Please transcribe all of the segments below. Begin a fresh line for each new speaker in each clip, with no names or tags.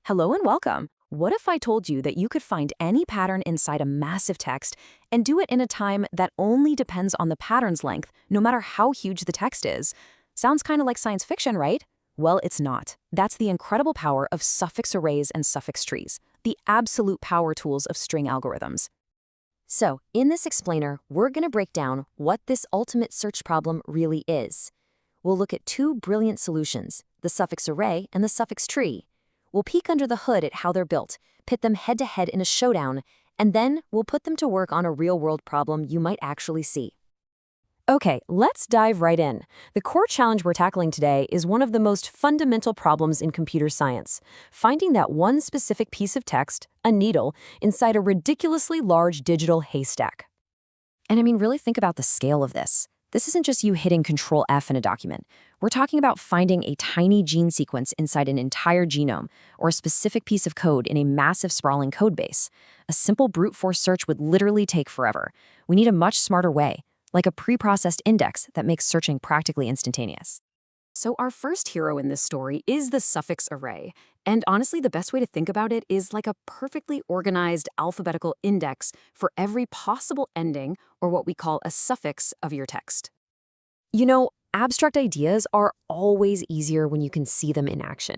Hello and welcome. What if I told you that you could find any pattern inside a massive text and do it in a time that only depends on the pattern's length, no matter how huge the text is? Sounds kind of like science fiction, right? Well, it's not. That's the incredible power of suffix arrays and suffix trees, the absolute power tools of string algorithms. So, in this explainer, we're going to break down what this ultimate search problem really is. We'll look at two brilliant solutions, the suffix array and the suffix tree. We'll peek under the hood at how they're built, pit them head-to-head in a showdown, and then we'll put them to work on a real-world problem you might actually see. Okay, let's dive right in. The core challenge we're tackling today is one of the most fundamental problems in computer science, finding that one specific piece of text, a needle, inside a ridiculously large digital haystack. And I mean, really think about the scale of this. This isn't just you hitting Control F in a document. We're talking about finding a tiny gene sequence inside an entire genome, or a specific piece of code in a massive sprawling code base. A simple brute force search would literally take forever. We need a much smarter way, like a pre-processed index that makes searching practically instantaneous. So our first hero in this story is the suffix array. And honestly, the best way to think about it is like a perfectly organized alphabetical index for every possible ending, or what we call a suffix, of your text. You know, abstract ideas are always easier when you can see them in action.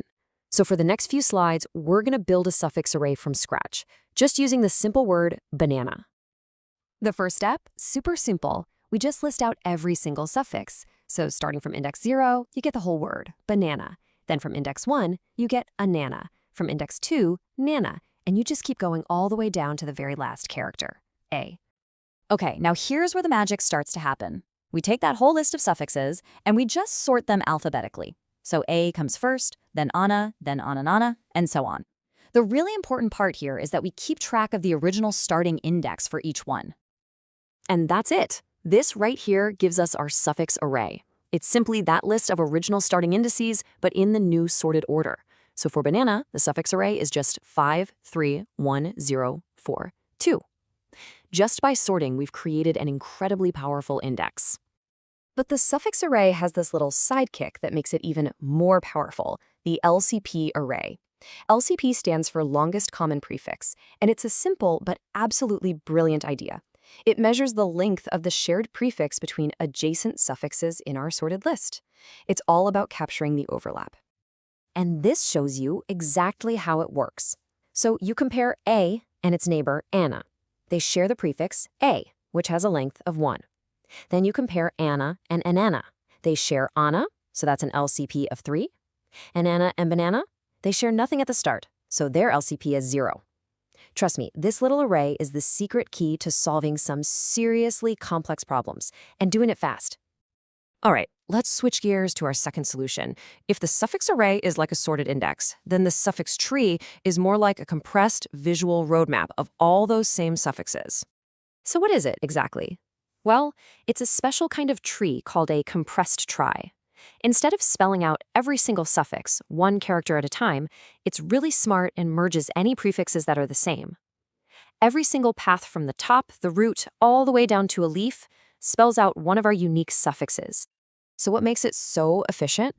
So for the next few slides, we're going to build a suffix array from scratch, just using the simple word banana. The first step, super simple. We just list out every single suffix. So starting from index 0, you get the whole word, banana. Then from index 1, you get a nana. From index 2, nana. And you just keep going all the way down to the very last character, a. Okay, now here's where the magic starts to happen. We take that whole list of suffixes, and we just sort them alphabetically. So a comes first, then ana, then ananana, and so on. The really important part here is that we keep track of the original starting index for each one. And that's it. This right here gives us our suffix array. It's simply that list of original starting indices, but in the new sorted order. So for banana, the suffix array is just 5, 3, 1, 0, 4, 2. Just by sorting, we've created an incredibly powerful index. But the suffix array has this little sidekick that makes it even more powerful, the LCP array. LCP stands for longest common prefix, and it's a simple but absolutely brilliant idea. It measures the length of the shared prefix between adjacent suffixes in our sorted list. It's all about capturing the overlap. And this shows you exactly how it works. So you compare A and its neighbor, Anna. They share the prefix A, which has a length of 1. Then you compare Anna and Anana. They share Anna, so that's an LCP of 3. And Anna and Banana, they share nothing at the start, so their LCP is 0. Trust me, this little array is the secret key to solving some seriously complex problems, and doing it fast. All right, let's switch gears to our second solution. If the suffix array is like a sorted index, then the suffix tree is more like a compressed visual roadmap of all those same suffixes. So what is it exactly? Well, it's a special kind of tree called a compressed tree. Instead of spelling out every single suffix, one character at a time, it's really smart and merges any prefixes that are the same. Every single path from the top, the root, all the way down to a leaf spells out one of our unique suffixes. So what makes it so efficient?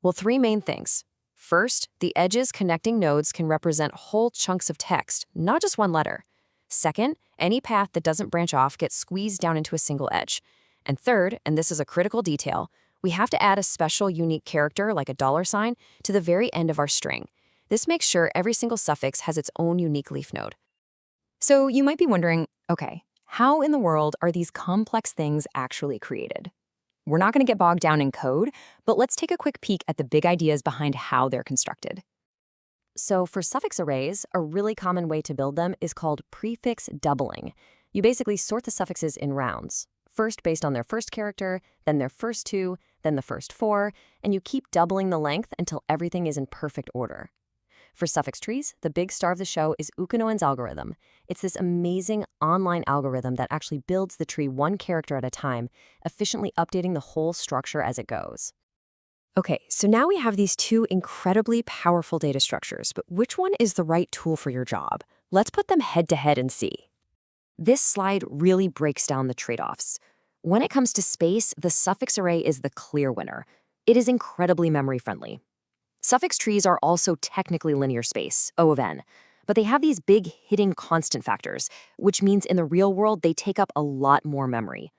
Well, 3 main things. First, the edges connecting nodes can represent whole chunks of text, not just one letter. Second, any path that doesn't branch off gets squeezed down into a single edge. And third, and this is a critical detail, we have to add a special unique character like a $sign to the very end of our string. This makes sure every single suffix has its own unique leaf node. So you might be wondering, okay, how in the world are these complex things actually created? We're not going to get bogged down in code, but let's take a quick peek at the big ideas behind how they're constructed. So for suffix arrays, a really common way to build them is called prefix doubling. You basically sort the suffixes in rounds. First based on their first character, then their first 2, then the first 4, and you keep doubling the length until everything is in perfect order. For suffix trees, the big star of the show is Ukkonoen's algorithm. It's this amazing online algorithm that actually builds the tree one character at a time, efficiently updating the whole structure as it goes. Okay, so now we have these 2 incredibly powerful data structures, but which one is the right tool for your job? Let's put them head to head and see. This slide really breaks down the trade-offs. When it comes to space, the suffix array is the clear winner. It is incredibly memory-friendly. Suffix trees are also technically linear space, O of n, but they have these big hidden constant factors, which means in the real world they take up a lot more memory.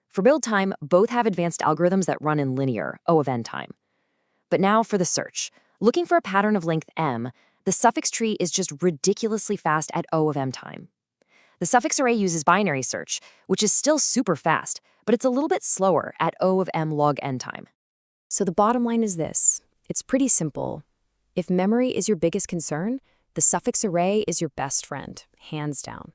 For build time, both have advanced algorithms that run in linear, O of n time. But now for the search. Looking for a pattern of length m, the suffix tree is just ridiculously fast at O of m time. The suffix array uses binary search, which is still super fast, but it's a little bit slower at O of m log n time.
So the bottom line is this. It's pretty simple. If memory is your biggest concern, the suffix array is your best friend, hands down.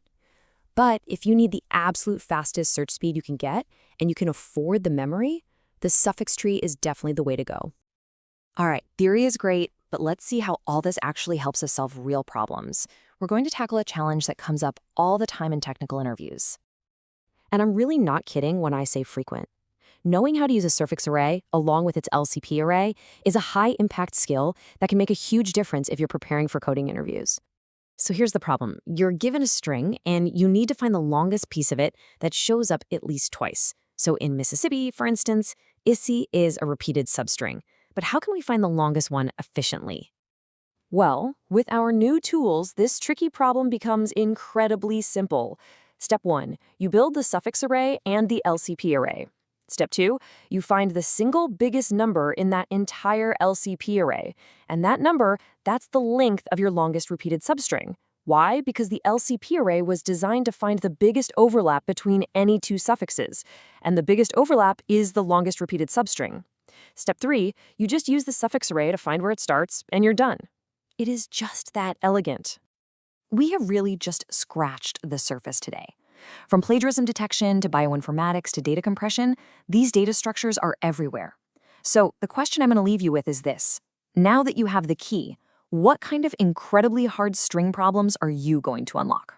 But if you need the absolute fastest search speed you can get, and you can afford the memory, the suffix tree is definitely the way to go.
All right, theory is great, but let's see how all this actually helps us solve real problems. We're going to tackle a challenge that comes up all the time in technical interviews. And I'm really not kidding when I say frequent. Knowing how to use a suffix array, along with its LCP array, is a high-impact skill that can make a huge difference if you're preparing for coding interviews. So here's the problem. You're given a string, and you need to find the longest piece of it that shows up at least twice. So in Mississippi, for instance, Issy is a repeated substring. But how can we find the longest one efficiently? Well, with our new tools, this tricky problem becomes incredibly simple. Step 1, you build the suffix array and the LCP array. Step 2, you find the single biggest number in that entire LCP array. And that number, that's the length of your longest repeated substring. Why? Because the LCP array was designed to find the biggest overlap between any two suffixes. And the biggest overlap is the longest repeated substring. Step 3, you just use the suffix array to find where it starts, and you're done. It is just that elegant. We have really just scratched the surface today. From plagiarism detection to bioinformatics to data compression, these data structures are everywhere. So the question I'm going to leave you with is this. Now that you have the key, what kind of incredibly hard string problems are you going to unlock?